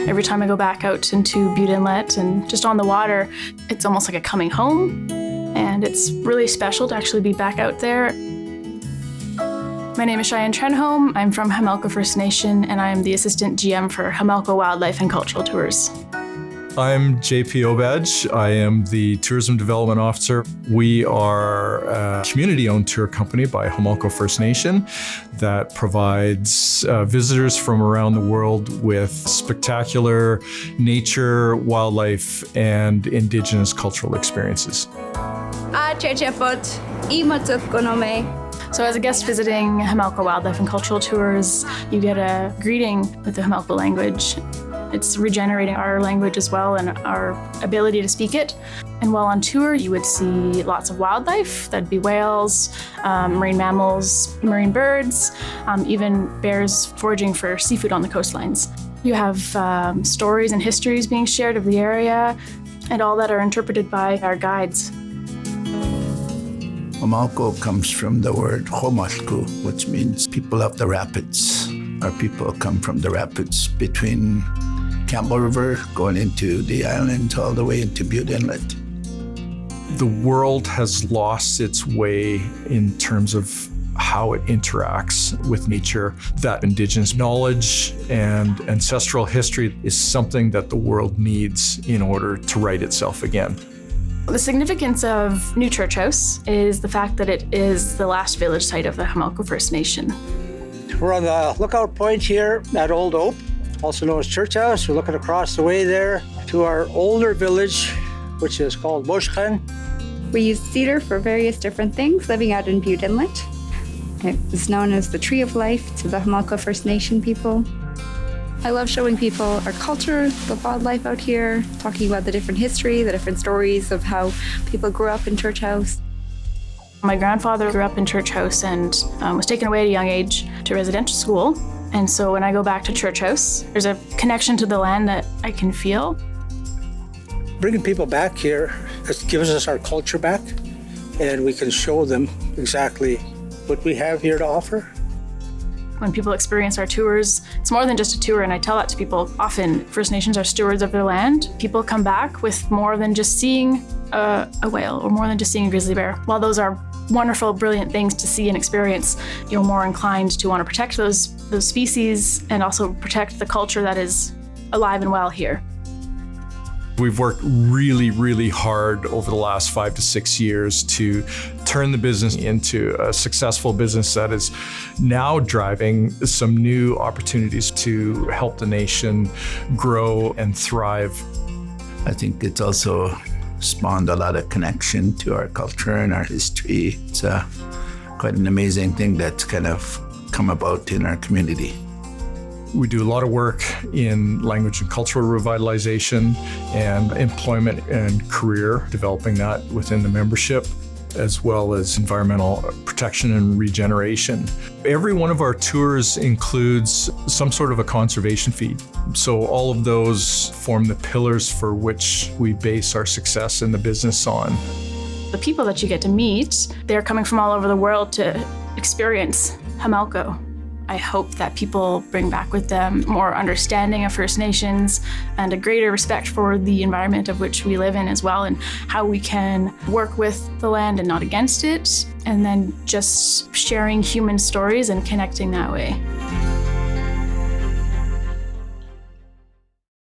Every time I go back out into Bute Inlet and just on the water, it's almost like a coming home. And it's really special to actually be back out there. My name is Cheyenne Trenholm. I'm from Homalco First Nation, and I'm the assistant GM for Homalco Wildlife and Cultural Tours. I'm JP Obadge. I am the Tourism Development Officer. We are a community-owned tour company by Homalco First Nation that provides visitors from around the world with spectacular nature, wildlife, and Indigenous cultural experiences. So as a guest visiting Homalco Wildlife and Cultural Tours, you get a greeting with the Homalco language. It's regenerating our language as well and our ability to speak it. And while on tour, you would see lots of wildlife. That'd be whales, marine mammals, marine birds, even bears foraging for seafood on the coastlines. You have stories and histories being shared of the area, and all that are interpreted by our guides. Homalco comes from the word Homalco, which means people of the rapids. Our people come from the rapids between Campbell River, going into the island, all the way into Bute Inlet. The world has lost its way in terms of how it interacts with nature. That Indigenous knowledge and ancestral history is something that the world needs in order to right itself again. The significance of New Church House is the fact that it is the last village site of the Homalco First Nation. We're on the lookout point here at Old Oak, also known as Church House. We're looking across the way there to our older village, which is called Bushchan. We use cedar for various different things, living out in Bute Inlet. It is known as the Tree of Life to the Homalco First Nation people. I love showing people our culture, the wildlife out here, talking about the different history, the different stories of how people grew up in Church House. My grandfather grew up in Church House and was taken away at a young age to residential school. And so when I go back to Church House, there's a connection to the land that I can feel. Bringing people back here, it gives us our culture back, and we can show them exactly what we have here to offer. When people experience our tours, it's more than just a tour, and I tell that to people often. First Nations are stewards of their land. People come back with more than just seeing a whale or more than just seeing a grizzly bear. While those are wonderful, brilliant things to see and experience, you're more inclined to want to protect those species and also protect the culture that is alive and well here. We've worked really, really hard over the last 5 to 6 years to turn the business into a successful business that is now driving some new opportunities to help the nation grow and thrive. I think it's also spawned a lot of connection to our culture and our history. It's quite an amazing thing that's kind of come about in our community. We do a lot of work in language and cultural revitalization and employment and career, developing that within the membership, as well as environmental protection and regeneration. Every one of our tours includes some sort of a conservation fee. So all of those form the pillars for which we base our success in the business on. The people that you get to meet, they're coming from all over the world to experience Homalco. I hope that people bring back with them more understanding of First Nations and a greater respect for the environment of which we live in as well, and how we can work with the land and not against it, and then just sharing human stories and connecting that way.